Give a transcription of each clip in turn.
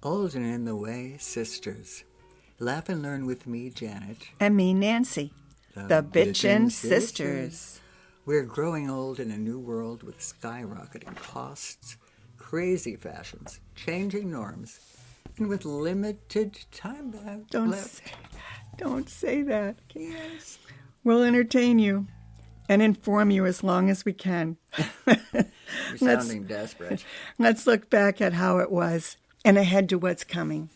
Old and in the Way Sisters. Laugh and learn with me, Janet. And me, Nancy. The Bitchin' Sisters. We're growing old in a new world with skyrocketing costs, crazy fashions, changing norms, and with limited time left. Don't say that. Yes. We'll entertain you and inform you as long as we can. You're sounding desperate. Let's look back at how it was and ahead to what's coming.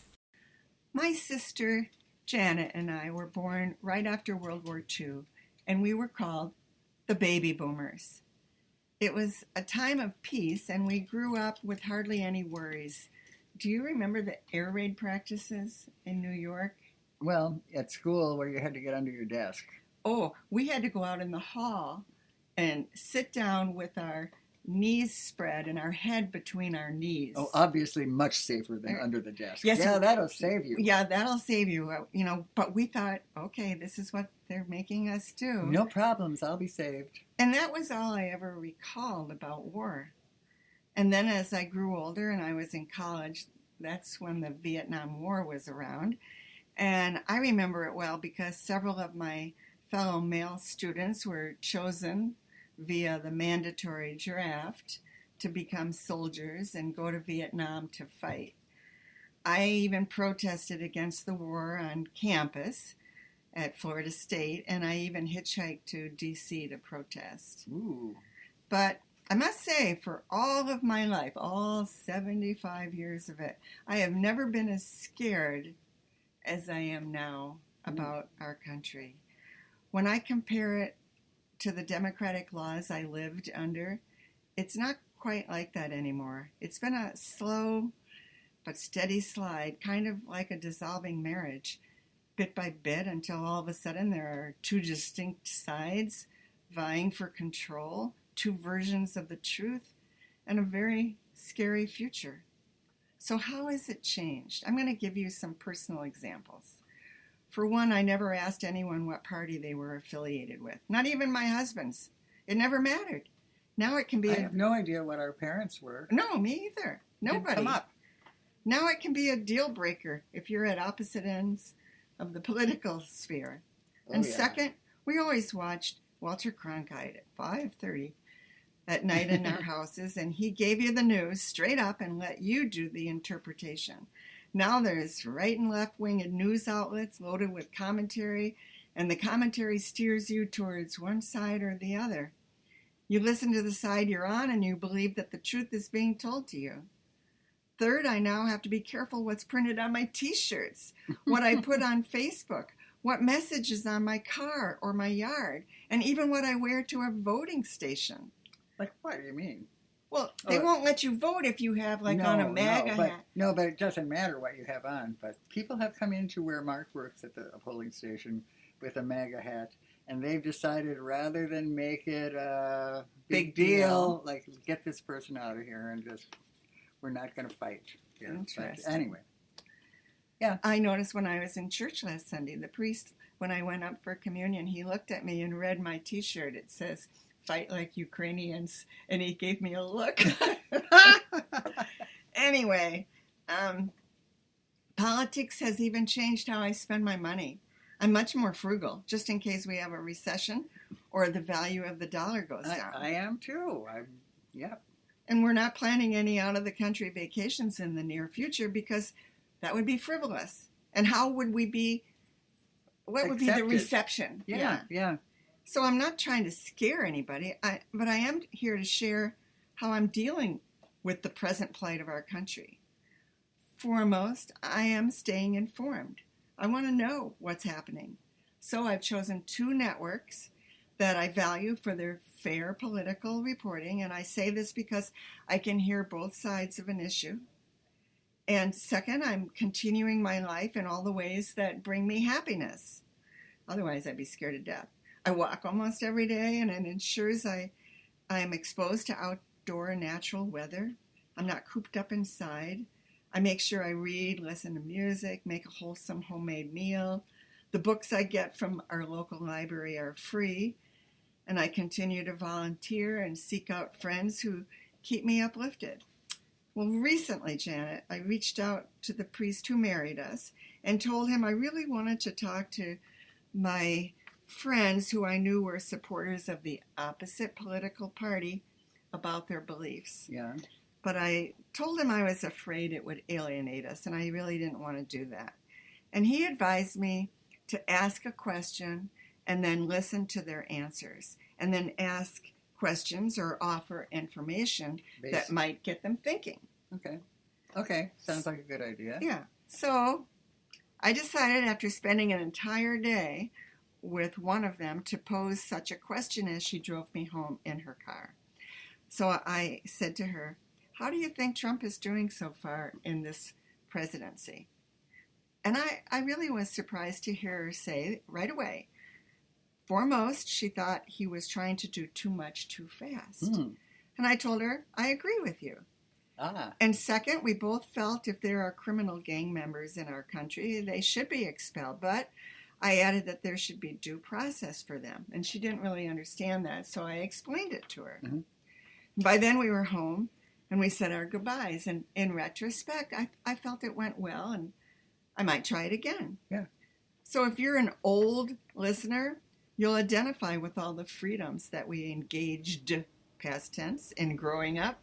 My sister Janet and I were born right after World War II, and we were called the baby boomers. It was a time of peace, and we grew up with hardly any worries. Do you remember the air raid practices in New York? Well, at school where you had to get under your desk. Oh, we had to go out in the hall and sit down with our knees spread and our head between our knees. Oh, obviously much safer than under the desk. Yes, yeah, that'll save you. Yeah, that'll save you. But we thought, okay, this is what they're making us do. No problems, I'll be saved. And that was all I ever recalled about war. And then as I grew older and I was in college, that's when the Vietnam War was around. And I remember it well because several of my fellow male students were chosen via the mandatory draft to become soldiers and go to Vietnam to fight. I even protested against the war on campus at Florida State, and I even hitchhiked to D.C. to protest. Ooh. But I must say, for all of my life, all 75 years of it, I have never been as scared as I am now about our country. When I compare it to the democratic laws I lived under, it's not quite like that anymore. It's been a slow but steady slide, kind of like a dissolving marriage, bit by bit, until all of a sudden there are two distinct sides vying for control, two versions of the truth, and a very scary future. So how has it changed? I'm going to give you some personal examples. For one, I never asked anyone what party they were affiliated with, not even my husband's. It never mattered. Now it can be... I have no idea what our parents were. No, me either. Nobody. Didn't come up. Now it can be a deal breaker if you're at opposite ends of the political sphere. And second, we always watched Walter Cronkite at 5:30 at night in our houses, and he gave you the news straight up and let you do the interpretation. Now there's right and left-wing news outlets loaded with commentary, and the commentary steers you towards one side or the other. You listen to the side you're on, and you believe that the truth is being told to you. Third, I now have to be careful what's printed on my T-shirts, what I put on Facebook, what message is on my car or my yard, and even what I wear to a voting station. Like, what do you mean? Well, they won't let you vote if you have, on a MAGA hat. No, but it doesn't matter what you have on. But people have come into where Mark works at the polling station with a MAGA hat, and they've decided rather than make it a big deal, like, get this person out of here and just, we're not going to fight. Yeah. Interesting. But anyway. Yeah. I noticed when I was in church last Sunday, the priest, when I went up for communion, he looked at me and read my T-shirt. It says, "Fight like Ukrainians," and he gave me a look. Anyway, politics has even changed how I spend my money. I'm much more frugal, just in case we have a recession or the value of the dollar goes down. I am too. And we're not planning any out-of-the-country vacations in the near future because that would be frivolous. And how would we be, what would be the reception? Yeah. So I'm not trying to scare anybody, but I am here to share how I'm dealing with the present plight of our country. Foremost, I am staying informed. I want to know what's happening. So I've chosen two networks that I value for their fair political reporting, and I say this because I can hear both sides of an issue. And second, I'm continuing my life in all the ways that bring me happiness. Otherwise, I'd be scared to death. I walk almost every day, and it ensures I am exposed to outdoor natural weather. I'm not cooped up inside. I make sure I read, listen to music, make a wholesome homemade meal. The books I get from our local library are free, and I continue to volunteer and seek out friends who keep me uplifted. Well, recently, Janet, I reached out to the priest who married us and told him I really wanted to talk to my friends who I knew were supporters of the opposite political party about their beliefs. Yeah. But I told him I was afraid it would alienate us, and I really didn't want to do that. And he advised me to ask a question and then listen to their answers, and then ask questions or offer information that might get them thinking. Okay. Sounds like a good idea. Yeah. So I decided after spending an entire day with one of them to pose such a question as she drove me home in her car. So I said to her, "How do you think Trump is doing so far in this presidency?" And I really was surprised to hear her say right away, foremost, she thought he was trying to do too much too fast. And I told her, I agree with you. And second, we both felt if there are criminal gang members in our country, they should be expelled. But I added that there should be due process for them. And she didn't really understand that, so I explained it to her. By then we were home, and we said our goodbyes. And in retrospect, I felt it went well, and I might try it again. Yeah. So if you're an old listener, you'll identify with all the freedoms that we engaged, past tense, in growing up.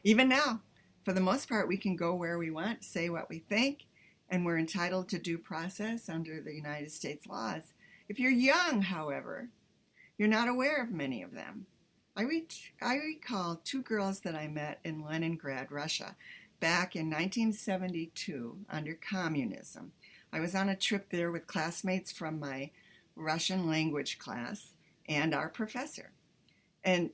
Even now, for the most part, we can go where we want, say what we think, and we're entitled to due process under the United States laws. If you're young, however, you're not aware of many of them. I recall two girls that I met in Leningrad, Russia, back in 1972 under communism. I was on a trip there with classmates from my Russian language class and our professor. And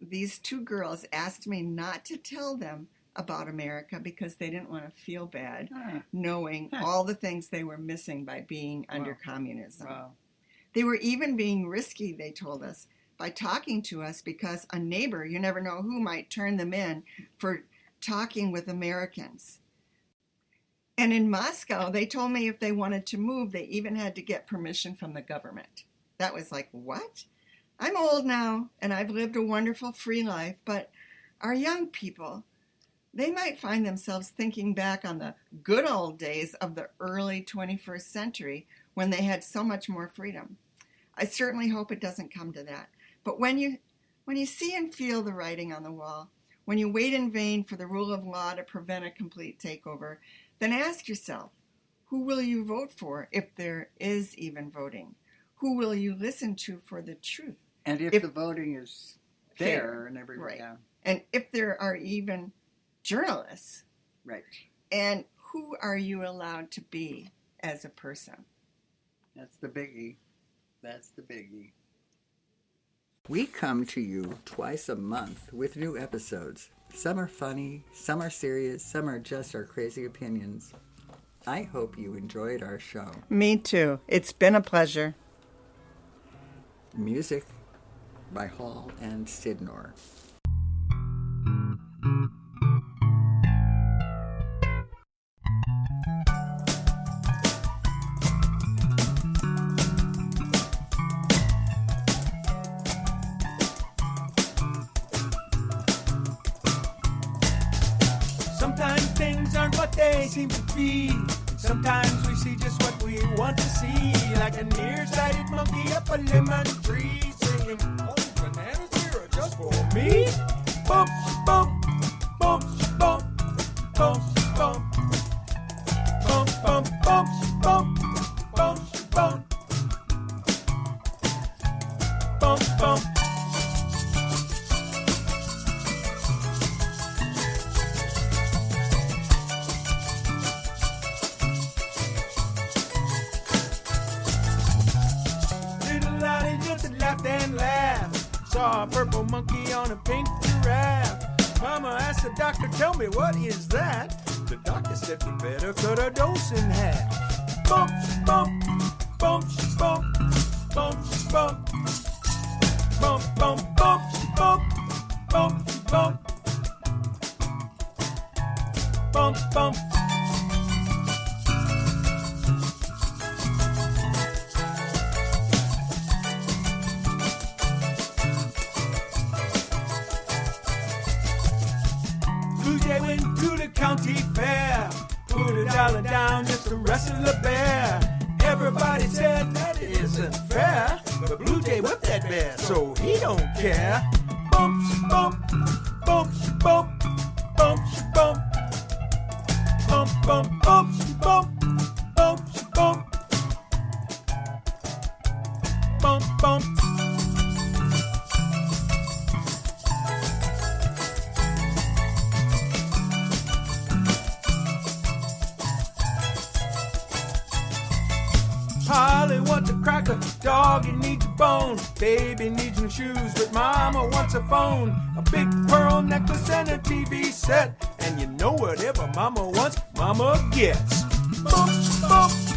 these two girls asked me not to tell them about America because they didn't want to feel bad knowing all the things they were missing by being under communism. They were even being risky, they told us, by talking to us because a neighbor, you never know who, might turn them in for talking with Americans. And in Moscow, they told me if they wanted to move, they even had to get permission from the government. That was like, what? I'm old now, and I've lived a wonderful free life, but our young people, they might find themselves thinking back on the good old days of the early 21st century when they had so much more freedom. I certainly hope it doesn't come to that. But when you see and feel the writing on the wall, when you wait in vain for the rule of law to prevent a complete takeover, then ask yourself, who will you vote for if there is even voting? Who will you listen to for the truth? And if the voting is fair and everything. Right. Yeah. And if there are even journalists. Right. And who are you allowed to be as a person? That's the biggie. We come to you twice a month with new episodes. Some are funny, some are serious, some are just our crazy opinions. I hope you enjoyed our show. Me too. It's been a pleasure. Music by Hall and Sidnor. Sometimes things aren't what they seem to be. Sometimes we see just what we want to see. Like a nearsighted monkey up a lemon tree singing, "Oh, bananas here are just for me." Bump, bump, bump, bump, bump, bump, bump, bump, bump, bump, bump, bump, bump, bump. Laughed and laughed. Saw a purple monkey on a pink giraffe. Mama asked the doctor, "Tell me, what is that?" The doctor said, "We better cut a dose in half." Bump, bump, bump, bump, bump, bump, bump, bump, bump, bump, bump, bump, bump, bump. Blue jay went county fair. Put $1 down just to wrestle a bear. Everybody said that isn't fair, but Blue Jay whipped that bear, so he don't care. Bump, bump, bump, bump, bump, bump, bump, bump, bump, bump, bump, bump, bump, bump. Polly wants a cracker, doggy needs a bone, baby needs new shoes, but mama wants a phone, a big pearl necklace and a TV set, and you know whatever mama wants, mama gets. Bump, bump.